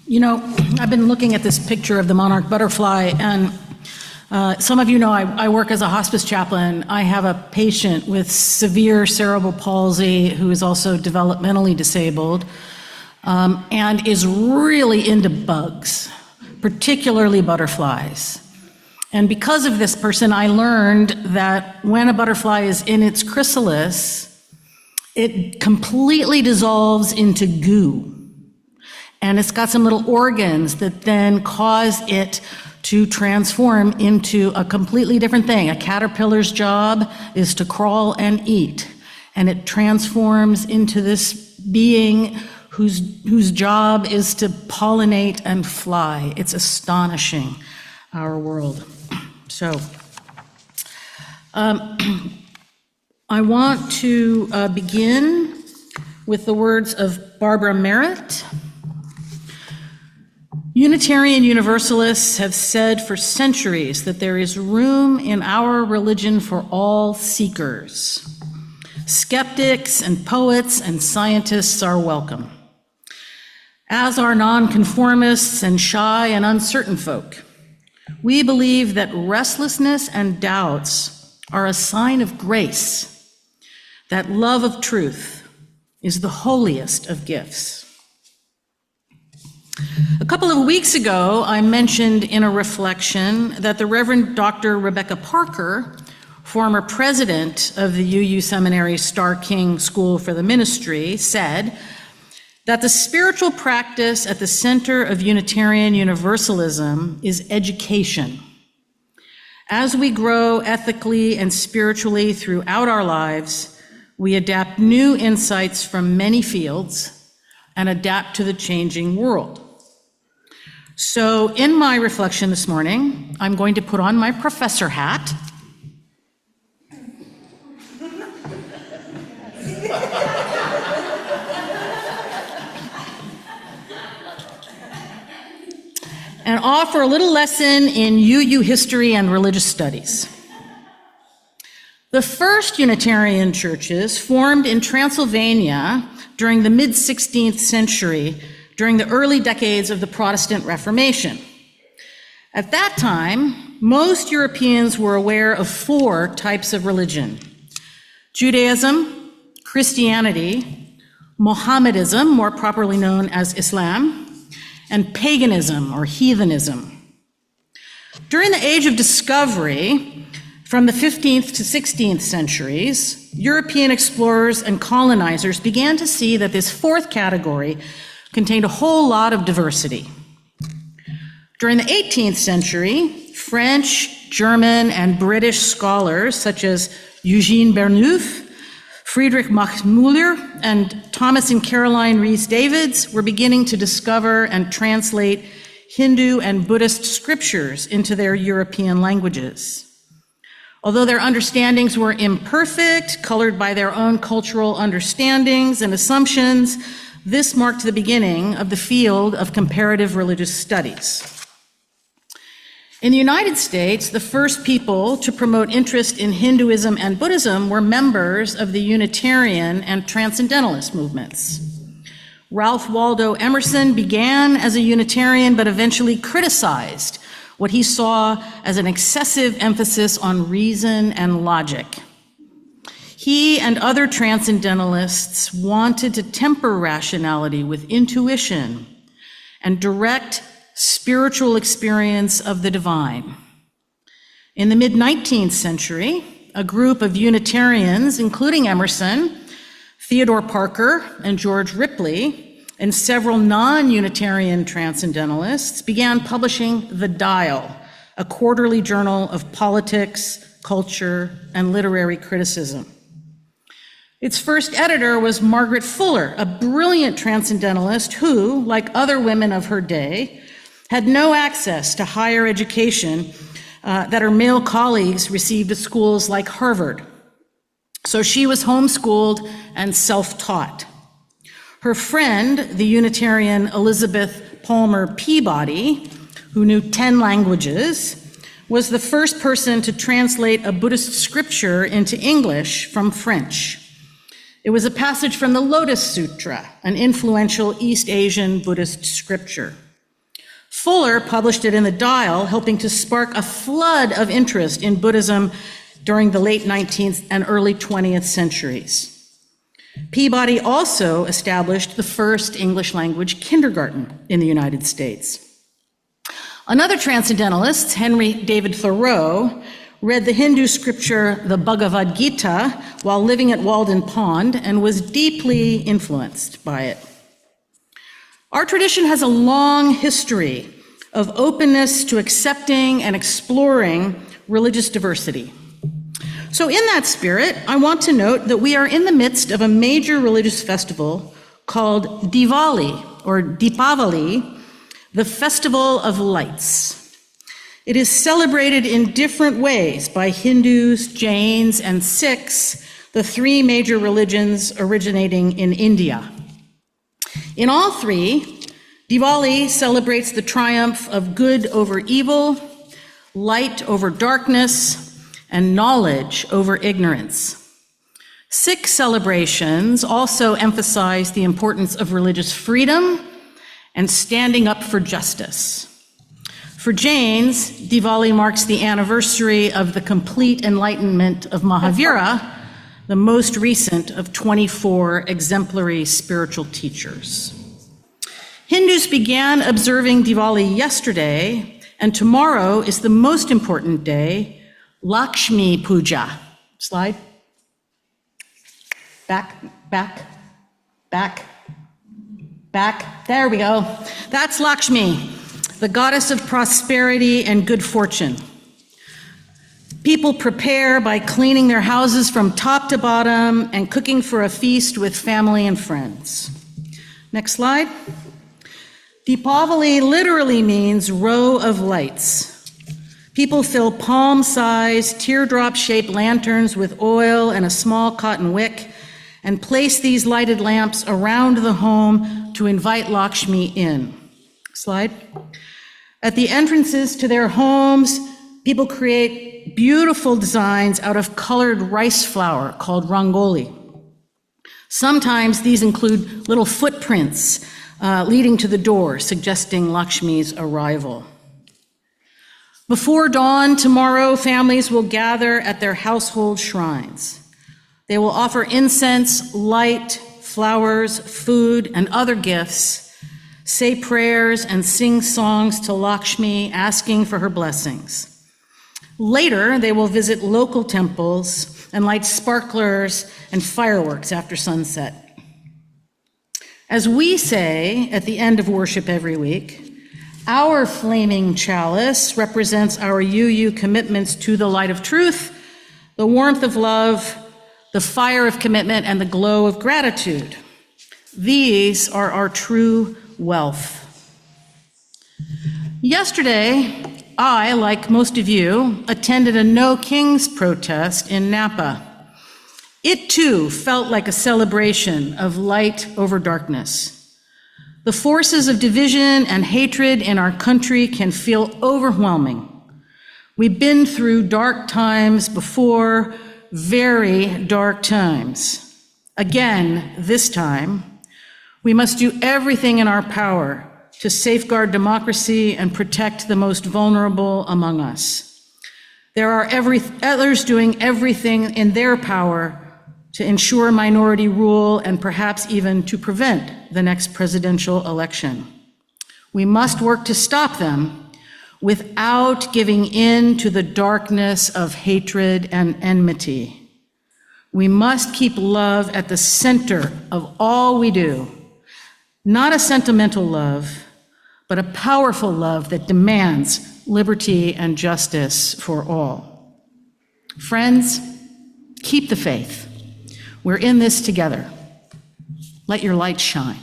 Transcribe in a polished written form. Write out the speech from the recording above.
You know, I've been looking at this picture of the monarch butterfly, and some of you know I work as a hospice chaplain. I have a patient with severe cerebral palsy who is also developmentally disabled and is really into bugs, particularly butterflies. And because of this person, I learned that when a butterfly is in its chrysalis, it completely dissolves into goo. And it's got some little organs that then cause it to transform into a completely different thing. A caterpillar's job is to crawl and eat, and it transforms into this being whose job is to pollinate and fly. It's astonishing, our world. So, I want to begin with the words of Barbara Merritt. Unitarian Universalists have said for centuries that there is room in our religion for all seekers. Skeptics and poets and scientists are welcome, as are nonconformists and shy and uncertain folk. We believe that restlessness and doubts are a sign of grace, that love of truth is the holiest of gifts. A couple of weeks ago, I mentioned in a reflection that the Reverend Dr. Rebecca Parker, former president of the UU Seminary Starr King School for the Ministry, said that the spiritual practice at the center of Unitarian Universalism is education. As we grow ethically and spiritually throughout our lives, we adapt new insights from many fields and adapt to the changing world. So in my reflection this morning, I'm going to put on my professor hat and offer a little lesson in UU history and religious studies. The first Unitarian churches formed in Transylvania during the mid-16th century, during the early decades of the Protestant Reformation. At that time, most Europeans were aware of four types of religion: Judaism, Christianity, Mohammedanism, more properly known as Islam, and paganism or heathenism. During the Age of Discovery, from the 15th to 16th centuries, European explorers and colonizers began to see that this fourth category contained a whole lot of diversity. During the 18th century, French, German, and British scholars such as Eugene Bernouf, Friedrich Max Müller, and Thomas and Caroline Rhys-Davids were beginning to discover and translate Hindu and Buddhist scriptures into their European languages. Although their understandings were imperfect, colored by their own cultural understandings and assumptions, this marked the beginning of the field of comparative religious studies. In the United States, the first people to promote interest in Hinduism and Buddhism were members of the Unitarian and Transcendentalist movements. Ralph Waldo Emerson began as a Unitarian, but eventually criticized what he saw as an excessive emphasis on reason and logic. He and other Transcendentalists wanted to temper rationality with intuition and direct spiritual experience of the divine. In the mid-19th century, a group of Unitarians, including Emerson, Theodore Parker, and George Ripley, and several non-Unitarian Transcendentalists began publishing The Dial, a quarterly journal of politics, culture, and literary criticism. Its first editor was Margaret Fuller, a brilliant transcendentalist who, like other women of her day, had no access to higher education that her male colleagues received at schools like Harvard. So she was homeschooled and self-taught. Her friend, the Unitarian Elizabeth Palmer Peabody, who knew 10 languages, was the first person to translate a Buddhist scripture into English from French. It was a passage from the Lotus Sutra, an influential East Asian Buddhist scripture. Fuller published it in the Dial, helping to spark a flood of interest in Buddhism during the late 19th and early 20th centuries. Peabody also established the first English language kindergarten in the United States. Another transcendentalist, Henry David Thoreau, read the Hindu scripture, the Bhagavad Gita, while living at Walden Pond and was deeply influenced by it. Our tradition has a long history of openness to accepting and exploring religious diversity. So in that spirit, I want to note that we are in the midst of a major religious festival called Diwali, or Deepavali, the Festival of Lights. It is celebrated in different ways by Hindus, Jains, and Sikhs, the three major religions originating in India. In all three, Diwali celebrates the triumph of good over evil, light over darkness, and knowledge over ignorance. Sikh celebrations also emphasize the importance of religious freedom and standing up for justice. For Jains, Diwali marks the anniversary of the complete enlightenment of Mahavira, the most recent of 24 exemplary spiritual teachers. Hindus began observing Diwali yesterday, and tomorrow is the most important day, Lakshmi Puja. Slide. Back. There we go. That's Lakshmi, the goddess of prosperity and good fortune. People prepare by cleaning their houses from top to bottom and cooking for a feast with family and friends. Next slide. Deepavali literally means row of lights. People fill palm-sized, teardrop-shaped lanterns with oil and a small cotton wick and place these lighted lamps around the home to invite Lakshmi in. Slide. At the entrances to their homes, people create beautiful designs out of colored rice flour called rangoli. Sometimes these include little footprints leading to the door, suggesting Lakshmi's arrival. Before dawn tomorrow, families will gather at their household shrines. They will offer incense, light, flowers, food, and other gifts, say prayers, and sing songs to Lakshmi, asking for her blessings. Later, they will visit local temples and light sparklers and fireworks after sunset. As we say at the end of worship every week, our flaming chalice represents our UU commitments to the light of truth, the warmth of love, the fire of commitment, and the glow of gratitude. These are our true wealth. Yesterday, I, like most of you, attended a No Kings protest in Napa. It too felt like a celebration of light over darkness. The forces of division and hatred in our country can feel overwhelming. We've been through dark times before, very dark times. Again, this time, we must do everything in our power to safeguard democracy and protect the most vulnerable among us. There are others doing everything in their power to ensure minority rule and perhaps even to prevent the next presidential election. We must work to stop them without giving in to the darkness of hatred and enmity. We must keep love at the center of all we do, not a sentimental love, but a powerful love that demands liberty and justice for all. Friends, keep the faith. We're in this together. Let your light shine.